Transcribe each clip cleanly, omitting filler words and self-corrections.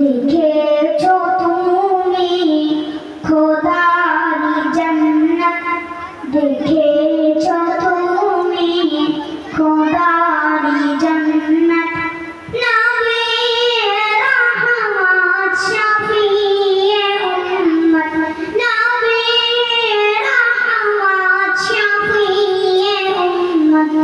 দেখেছো তুমি খোদার জান্নাত, দেখেছো তুমি খোদার জান্নাত। নবী রহমত শফিয়ে উম্মত, নবী রহমত শফিয়ে উম্মত।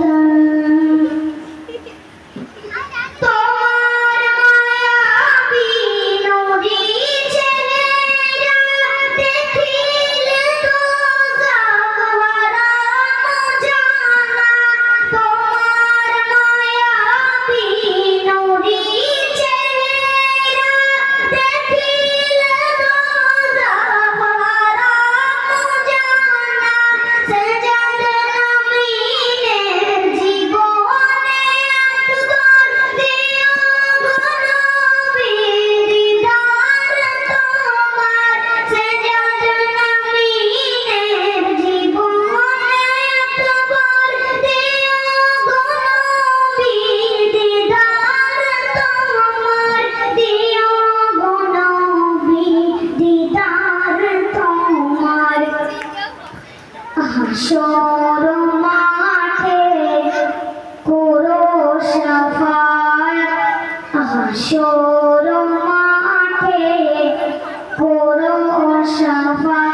হাসর মাঠে করো শাফায়াত, হাসর মাঠে করো শাফায়াত।